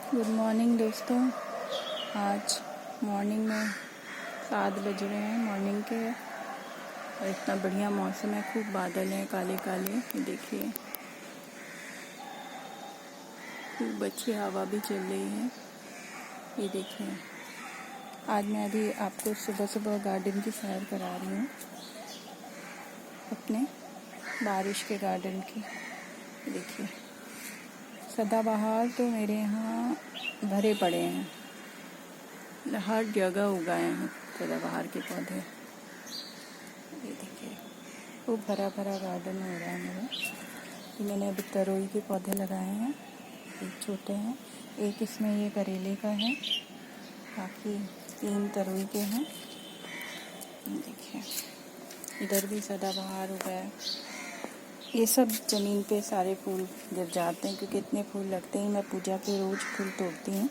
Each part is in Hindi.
गुड मॉर्निंग दोस्तों। आज मॉर्निंग में 7 बज रहे हैं मॉर्निंग के, और इतना बढ़िया मौसम है, खूब बादल हैं काले काले। ये देखिए, खूब अच्छी हवा भी चल रही है। ये देखिए, आज मैं अभी आपको सुबह सुबह गार्डन की सैर करा रही हूँ, अपने बारिश के गार्डन की। ये देखिए, सदाबहार तो मेरे यहाँ भरे पड़े हैं, हर जगह उगाए हैं सदाबहार के पौधे। ये देखिए, खूब भरा भरा गार्डन हो रहा है मेरा। ये मैंने अभी तरोई के पौधे लगाए हैं, एक छोटे हैं, एक इसमें ये करेले का है, बाकी 3 तरोई के हैं। देखिए, इधर भी सदाबहार उगा है। ये सब ज़मीन पे सारे फूल गिर जाते हैं, क्योंकि इतने फूल लगते हैं। मैं पूजा के रोज़ फूल तोड़ती हूँ,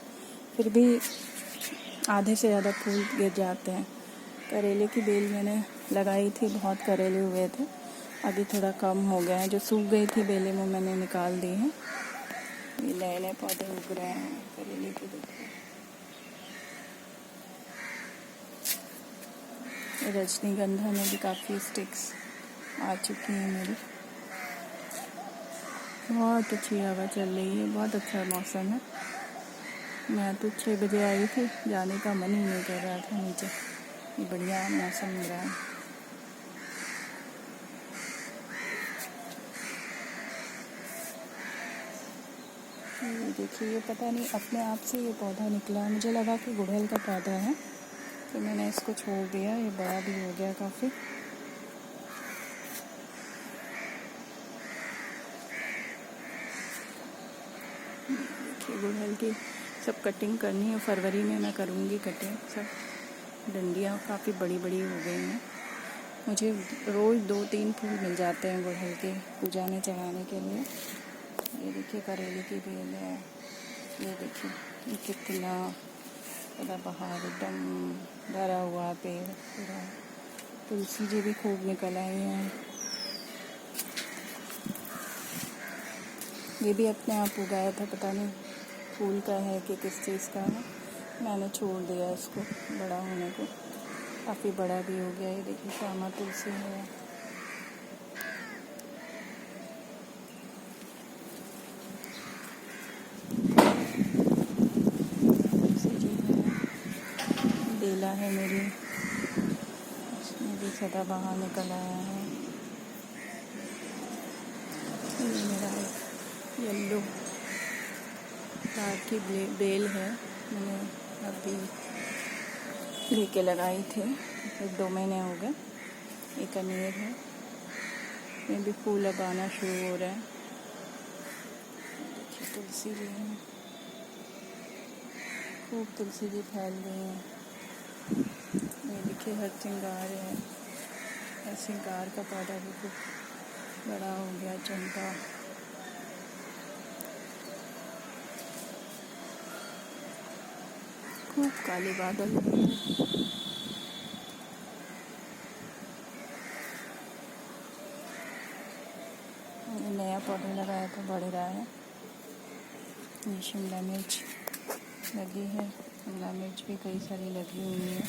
फिर भी आधे से ज़्यादा फूल गिर जाते हैं। करेले की बेल मैंने लगाई थी, बहुत करेले हुए थे, अभी थोड़ा कम हो गया है। जो सूख गई थी बेलें वो मैंने निकाल दी हैं। ये नए नए पौधे उग रहे हैं करेले के। देखिए, रजनीगंधा में भी काफ़ी स्टिक्स आ चुकी हैं मेरी। बहुत अच्छी हवा चल रही है, बहुत अच्छा मौसम है। मैं तो 6 बजे आई थी, जाने का मन ही नहीं कर रहा था नीचे। ये बढ़िया मौसम हो रहा है। ये देखिए, ये पता नहीं अपने आप से ये पौधा निकला। मुझे लगा कि गुड़हल का पौधा है, तो मैंने इसको छोड़ दिया। ये बड़ा भी हो गया काफ़ी। देखिए, गुड़हल की सब कटिंग करनी है, फरवरी में मैं करूँगी कटिंग। सब डंडियाँ काफ़ी बड़ी बड़ी हो गई हैं। मुझे रोज़ 2-3 फूल मिल जाते हैं गुड़हल के, पूजा में चढ़ाने के लिए। ये देखिए, करेले की बेल है। ये देखिए, ये कितना सदाबहार एकदम भरा हुआ पेड़ पूरा। तुलसी जी भी खूब निकल आई हैं। ये भी अपने आप उगाया था, पता नहीं फूल का है कि किस चीज़ का है। मैंने छोड़ दिया इसको बड़ा होने को, काफ़ी बड़ा भी हो गया। ये देखिए, श्यामा तुलसी है। तुलसी जी है, बेला है मेरी, इसमें भी सदाबहार निकल आया है। ये मेरा येलो फ्लावर की बेल है, मैंने अभी लेके लगाई थी, 1-2 महीने हो गए। एक अनेर है, इसमें भी फूल अब आना शुरू हो रहा है। देखिए, तुलसी जी है, खूब तुलसी जी फैल गई हैं। ये देखिए, हरसिंगार है, हरसिंगार का पौधा भी खूब बड़ा हो गया। चंपा, खूब काले बादल हैं। ये नया पौधा लगाया था, बढ़ रहा है। ये शिमला मिर्च लगी है, शिमला मिर्च भी कई सारी लगी हुई है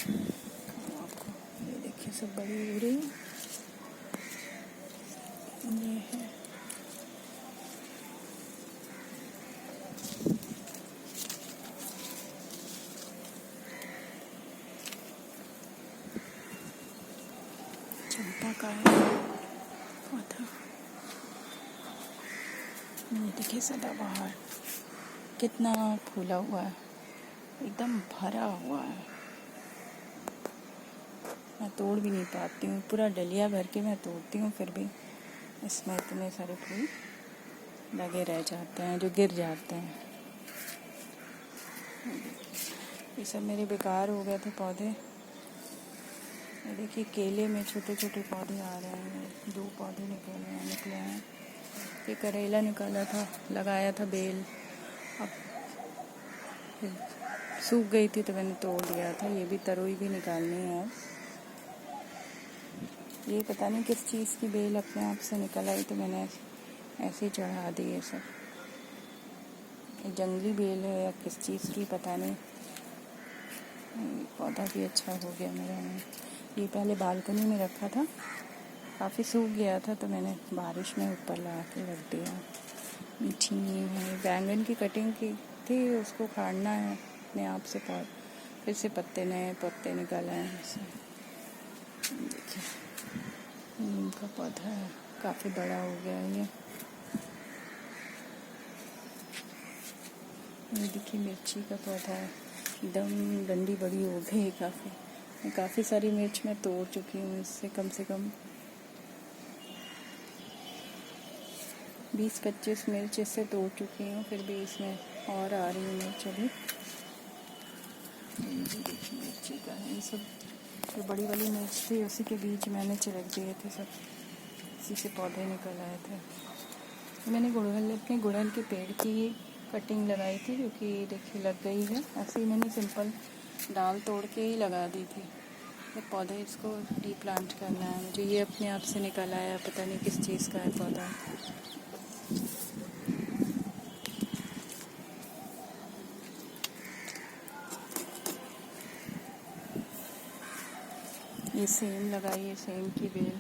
आपको। ये देखिए, सब बड़ी हो रही है। ये है, चंपा का है पौधा। ये देखिए, सदाबहार कितना फूला हुआ है, एकदम भरा हुआ है। मैं तोड़ भी नहीं पाती हूँ, पूरा डलिया भर के मैं तोड़ती हूँ, फिर भी इसमें इतने सारे फूल लगे रह जाते हैं जो गिर जाते हैं। ये सब मेरे बेकार हो गए थे पौधे। ये देखिए, केले में छोटे छोटे पौधे आ रहे हैं, 2 पौधे निकले हैं। ये करेला निकाला था, लगाया था बेल, अब सूख गई थी तो मैंने तोड़ दिया था। ये भी तरोई भी निकालनी है। ये पता नहीं किस चीज़ की बेल अपने आप से निकल आई, तो मैंने ऐसे ही चढ़ा दी ये सब। ये जंगली बेल है या किस चीज़ की पता नहीं। पौधा भी अच्छा हो गया मेरा। ये पहले बालकनी में रखा था, काफ़ी सूख गया था तो मैंने बारिश में ऊपर ला के रख दिया। मीठी नीम है, बैंगन की कटिंग की थी, उसको काटना है अपने आप से फिर से नए पत्ते निकल आए इससे। देखिए नीम का पौधा है, काफ़ी बड़ा हो गया ये। देखिए मिर्ची का पौधा है, एकदम डंडी बड़ी हो गई काफ़ी सारी मिर्च मैं तोड़ चुकी हूँ इससे कम से कम 20-25 मिर्च इससे तोड़ चुकी हूँ, फिर भी इसमें और आ रही है मिर्च अभी। देखिए मिर्ची का है ये सब, जो बड़ी वाली मिर्च थी उसी के बीच मैंने छिड़क दिए थे सब, इसी से पौधे निकल आए थे। मैंने अपने गुड़हल के पेड़ की कटिंग लगाई थी, क्योंकि देखिए लग गई है। ऐसे ही मैंने सिंपल डाल तोड़ के ही लगा दी थी। तो पौधे इसको रीप्लांट करना है मुझे। ये अपने आप से निकल आया, पता नहीं किस चीज़ का है पौधा। ये सेम लगाई है, सेम की बेल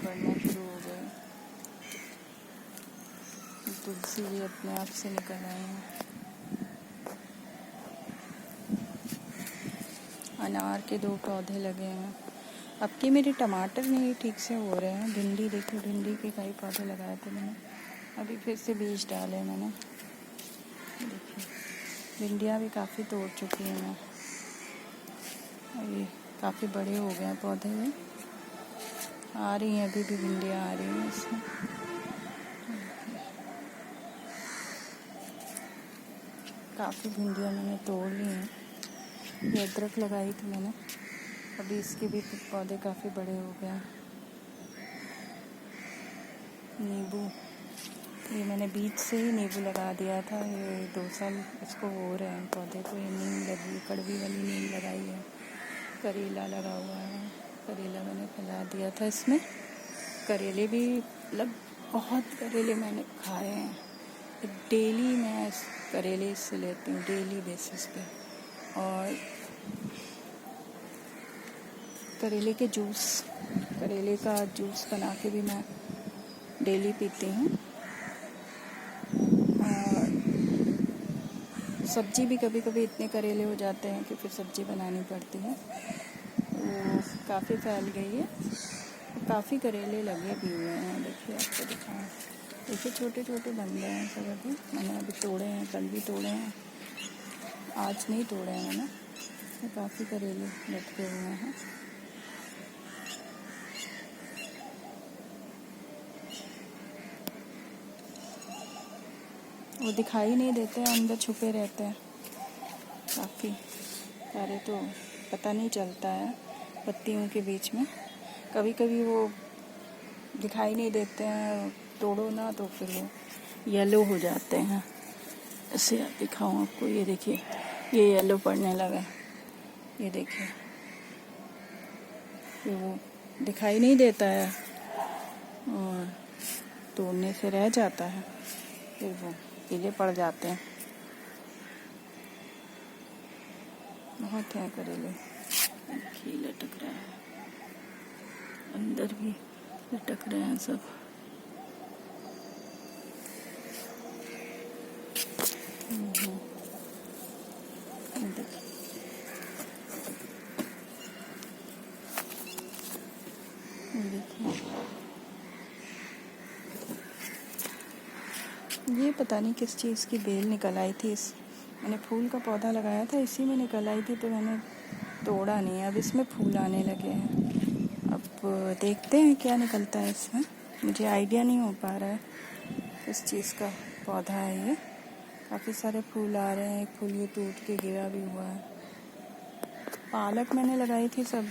बढ़ना शुरू हो गई। तुलसी भी अपने आप से निकल आए हैं। अनार के 2 पौधे लगे हैं। अब के मेरे टमाटर नहीं ठीक से हो रहे हैं। भिंडी देखिए, भिंडी के कई पौधे लगाए थे मैंने, अभी फिर से बीज डाले मैंने। देखिए भिंडियाँ भी काफ़ी तोड़ चुकी हूँ मैं, अभी काफ़ी बड़े हो गए हैं पौधे में। आ रही हैं अभी भी भिंडियाँ आ रही हैं इसमें। काफ़ी भिंडियाँ मैंने तोड़ ली हैं। ये अदरक लगाई थी मैंने, अभी इसके भी पौधे काफ़ी बड़े हो गए हैं। नींबू, ये मैंने बीज से ही नींबू लगा दिया था। ये 2 साल इसको हो रहे हैं पौधे को। ये नीम लगी, कड़वी वाली नीम लगाई है। करेला लगा हुआ है, करेला मैंने फैला दिया था इसमें। करेले भी मतलब बहुत करेले मैंने खाए हैं। डेली मैं करेले इससे लेती हूँ, डेली बेसिस पे। और करेले का जूस बना के भी मैं डेली पीती हूँ। और सब्जी भी कभी कभी इतने करेले हो जाते हैं कि फिर सब्जी बनानी पड़ती है। वो काफ़ी फैल गई है, काफ़ी करेले लगे भी हुए हैं। देखिए आपको दिखाएं, देखिए छोटे छोटे बन गए हैं सब। अभी मैंने तोड़े हैं, कल भी तोड़े हैं, आज नहीं तोड़े हैं मैंने। तो काफ़ी करेले लटके हुए हैं। वो दिखाई नहीं देते हैं, अंदर छुपे रहते हैं काफ़ी सारे, तो पता नहीं चलता है पत्तियों के बीच में। कभी कभी वो दिखाई नहीं देते हैं, तोड़ो ना तो फिर वो येलो हो जाते हैं। ऐसे दिखाऊँ आपको, ये देखिए ये येलो पड़ने लगा, ये देखिए। फिर वो दिखाई नहीं देता है और तोड़ने से रह जाता है, फिर वो पीले पड़ जाते हैं। बहुत है करेले, देखिए लटक रहा है, अंदर भी लटक रहे हैं सब। देखिए ये पता नहीं किस चीज़ की बेल निकल आई थी। मैंने फूल का पौधा लगाया था, इसी में निकल आई थी, तो मैंने तोड़ा नहीं। अब इसमें फूल आने लगे हैं, अब देखते हैं क्या निकलता है इसमें। मुझे आइडिया नहीं हो पा रहा है किस चीज़ का पौधा है ये। काफ़ी सारे फूल आ रहे हैं, एक फूल ये टूट के गिरा भी हुआ है। पालक मैंने लगाई थी, सब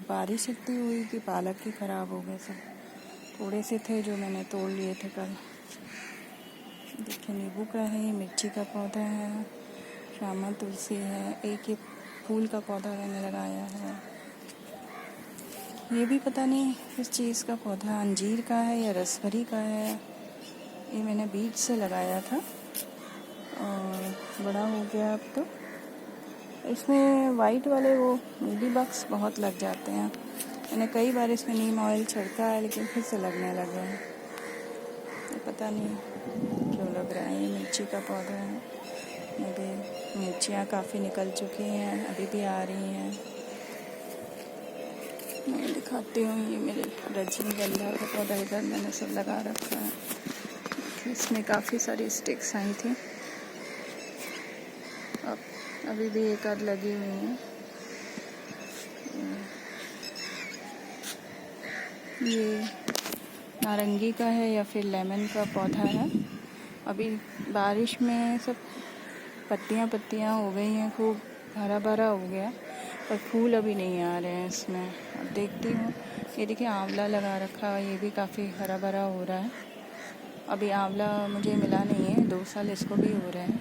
बारिश इतनी हुई कि पालक ही ख़राब हो गए सब। थोड़े से थे जो मैंने तोड़ लिए थे कल। देखिए नींबू का है, मिर्ची का पौधा है, श्यामा तुलसी है, एक ये फूल का पौधा मैंने लगाया है। ये भी पता नहीं किस चीज़ का पौधा, अंजीर का है या रसभरी का है, ये मैंने बीज से लगाया था और बड़ा हो गया अब तो। इसमें वाइट वाले वो मिली बग्स बहुत लग जाते हैं। मैंने कई बार इसमें नीम ऑयल छिड़का है लेकिन फिर से लगने लगे हैं। तो पता नहीं क्यों लग रहा है। ये मिर्ची का पौधा है। अभी मिर्चियाँ काफ़ी निकल चुकी हैं, अभी भी आ रही हैं। मैं दिखाती हूँ। ये मेरे रजनीगंधा का पौधा इधर मैंने सब लगा रखा है। इसमें काफ़ी सारी स्टिक्स आई थी, अब अभी भी एक आध लगी हुई हैं। ये नारंगी का है या फिर लेमन का पौधा है। अभी बारिश में सब पत्तियां हो गई हैं, खूब हरा भरा हो गया, पर फूल अभी नहीं आ रहे हैं इसमें। अब देखती हूँ। ये देखिए आंवला लगा रखा है, ये भी काफ़ी हरा भरा हो रहा है। अभी आंवला मुझे मिला नहीं है, 2 साल इसको भी हो रहे हैं।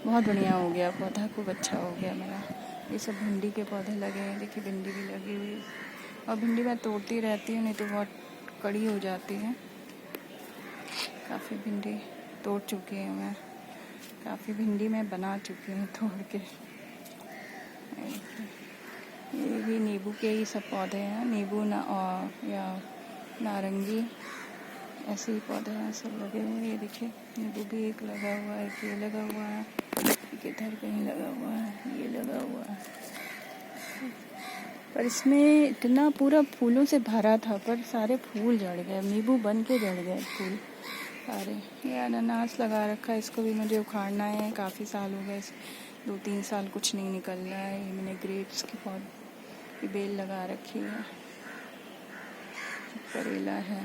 बहुत बढ़िया हो गया पौधा, खूब अच्छा हो गया मेरा। ये सब भिंडी के पौधे लगे हैं, देखिए भिंडी भी लगी हुई। और भिंडी मैं तोड़ती रहती हूँ, नहीं तो बहुत कड़ी हो जाती है। काफ़ी भिंडी तोड़ चुकी हूँ मैं, काफ़ी भिंडी मैं बना चुकी हूँ तोड़ के। ये भी नींबू के ही सब पौधे हैं, नींबू या नारंगी, ऐसे ही पौधे हैं सब लगे हुए हैं। ये देखिए नींबू भी एक लगा हुआ है, एक ये लगा हुआ है, एक इधर कहीं लगा हुआ है, ये लगा हुआ है। पर इसमें इतना पूरा फूलों से भरा था, पर सारे फूल झड़ गए, नींबू बन के झड़ गए फूल सारे। ये अनानास लगा रखा है, इसको भी मुझे उखाड़ना है। काफ़ी साल हो गए, 2-3 साल कुछ नहीं निकल रहा है। ये मैंने ग्रेप्स की बहुत बेल लगा रखी है। करेला है,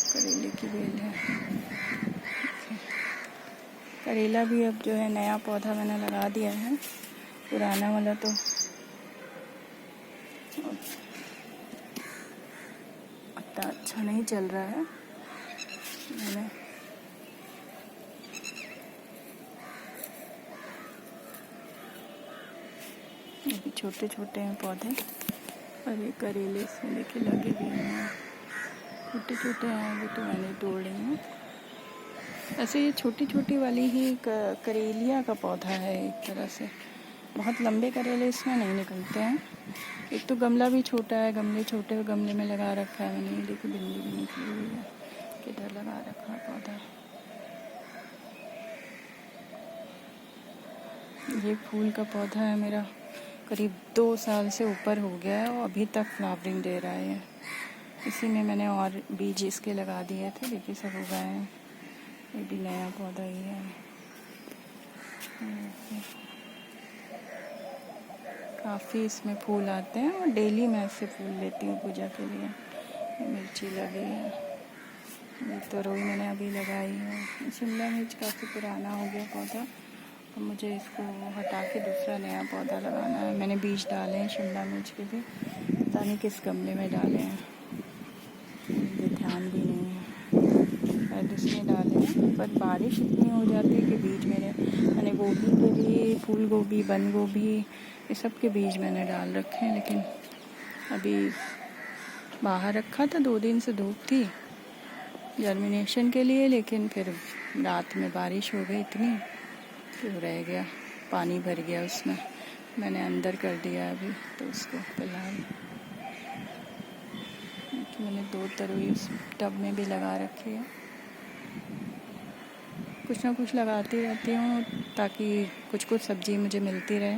करेले की बेल है। करेला भी अब जो है नया पौधा मैंने लगा दिया है, पुराना वाला तो इतना अच्छा नहीं चल रहा है। मैंने अभी छोटे छोटे हैं पौधे, और ये करेले इसमें देखिए लगे भी हैं, छोटे छोटे हैं। अभी तो मैंने तोड़े हैं। ऐसे ये छोटी छोटी वाली ही करेलिया का पौधा है एक तरह से। बहुत लंबे करेले इसमें नहीं निकलते हैं। एक तो गमला भी छोटा है, छोटे गमले में लगा रखा है मैंने। देखो भिंडी भी निकली हुई है, किधर लगा रखा है पौधा। ये फूल का पौधा है मेरा, करीब 2 साल से ऊपर हो गया है और अभी तक फ्लावरिंग दे रहा है। इसी में मैंने और बीज इसके लगा दिए थे, देखिए सब उगाए हैं। ये भी नया पौधा ही है। काफ़ी इसमें फूल आते हैं और डेली मैं इससे फूल लेती हूँ पूजा के लिए। मिर्ची लगी है, ये तोरई मैंने अभी लगाई है। शिमला मिर्च काफ़ी पुराना हो गया पौधा, तो मुझे इसको हटा के दूसरा नया पौधा लगाना है। मैंने बीज डाले हैं शिमला मिर्च के भी, पता नहीं किस गमले में डाले हैं, मुझे ध्यान भी नहीं है, शायद उसमें डाले हैं। पर बारिश इतनी हो जाती है कि बीज मैंने गोभी के भी, फूल गोभी, बंद गोभी, ये सब के बीज मैंने डाल रखे हैं। लेकिन अभी बाहर रखा था, 2 दिन से धूप थी जर्मिनेशन के लिए, लेकिन फिर रात में बारिश हो गई इतनी तो रह गया, पानी भर गया उसमें। मैंने अंदर कर दिया अभी तो उसको फिलहाल। मैंने 2 तरोई उस टब में भी लगा रखी है। कुछ ना कुछ लगाती रहती हूँ ताकि कुछ कुछ सब्ज़ी मुझे मिलती रहे।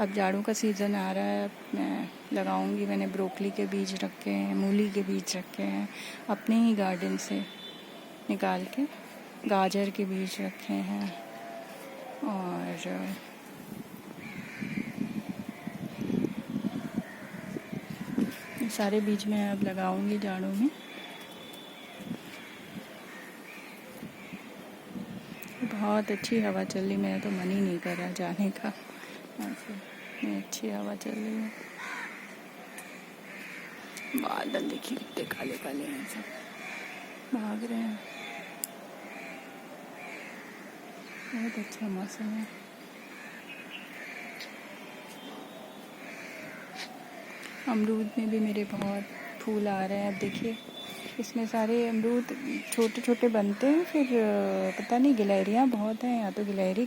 अब जाड़ों का सीज़न आ रहा है, अब मैं लगाऊंगी। मैंने ब्रोकली के बीज रखे हैं, मूली के बीज रखे हैं अपने ही गार्डन से निकाल के, गाजर के बीज रखे हैं, और सारे बीज मैं अब लगाऊंगी जाड़ों में। बहुत अच्छी हवा चल रही, मेरा तो मन ही नहीं कर रहा जाने का। ऐसे इतनी अच्छी हवा चल रही है। बादल देखिए कितने काले काले हैं, सब भाग रहे हैं। बहुत अच्छा मौसम है। अमरूद में भी मेरे बहुत फूल आ रहे हैं। अब देखिए इसमें सारे अमरूद छोटे छोटे बनते हैं, फिर पता नहीं गिलहरियाँ बहुत हैं, या तो गिलहरी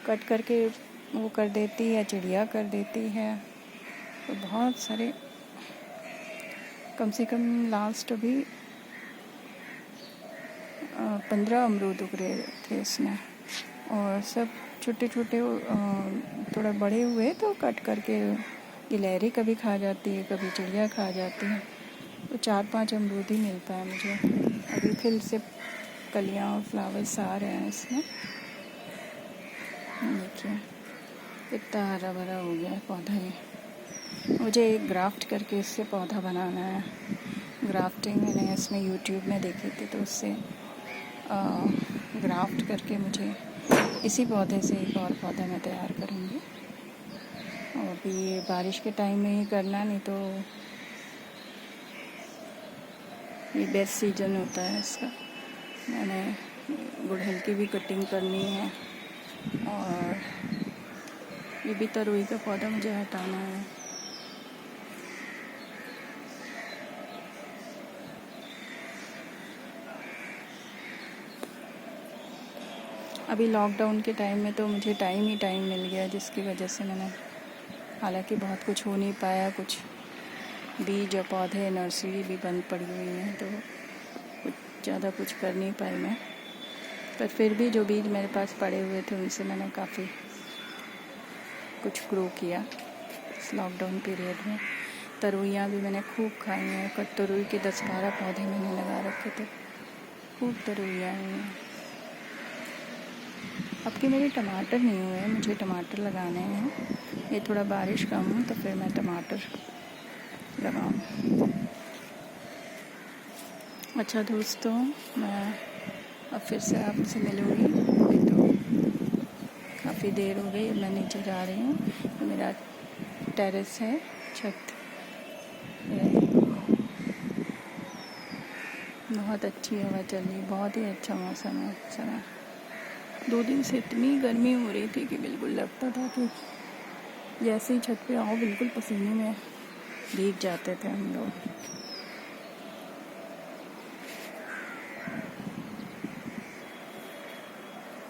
कट करके वो कर देती है, चिड़िया कर देती है। तो बहुत सारे, कम से कम लास्ट अभी 15 अमरूद उग रहे थे इसमें, और सब छोटे छोटे थोड़ा बड़े हुए तो कट करके गिलहरी कभी खा जाती है, कभी चिड़िया खा जाती है। तो 4-5 अमरूद ही मिलता है मुझे। अभी फिर से कलियाँ और फ्लावर्स आ रहे हैं इसमें। देखिए कितना हरा भरा हो गया है पौधा ये। मुझे एक ग्राफ्ट करके इससे पौधा बनाना है। ग्राफ्टिंग मैंने इसमें यूट्यूब में देखी थी, तो उससे ग्राफ्ट करके मुझे इसी पौधे से एक और पौधा मैं तैयार करूँगी। और अभी बारिश के टाइम में ही करना, नहीं तो ये बेस्ट सीजन होता है इसका। मैंने गुड़हल की भी कटिंग करनी है, और ये भी तरोई का पौधा मुझे हटाना है। अभी लॉकडाउन के टाइम में तो मुझे टाइम ही टाइम मिल गया, जिसकी वजह से मैंने, हालांकि बहुत कुछ हो नहीं पाया, कुछ बीज और पौधे नर्सरी भी बंद पड़ी हुई है, तो कुछ ज़्यादा कुछ कर नहीं पाई मैं। पर फिर भी जो बीज मेरे पास पड़े हुए थे उनसे मैंने काफ़ी कुछ ग्रो किया इस लॉकडाउन पीरियड में। तरोइयाँ भी मैंने खूब खाई हैं। तरोई के 10-12 पौधे मैंने लगा रखे थे, खूब तरोइयाँ आई हैं। अब के मेरे टमाटर नहीं हुए हैं, मुझे टमाटर लगाने हैं। ये थोड़ा बारिश कम हो तो फिर मैं टमाटर लगाऊँ। अच्छा दोस्तों, मैं अब फिर से आपसे मिलूँगी। अभी तो काफ़ी देर हो गई, मैं नीचे जा रही हूँ। मेरा टेरेस है, छत है। बहुत अच्छी हवा चल रही, बहुत ही अच्छा मौसम है इस समय। 2 दिन से इतनी गर्मी हो रही थी कि बिल्कुल लगता था कि जैसे ही छत पे आओ बिल्कुल पसीने में भीग जाते थे हम लोग।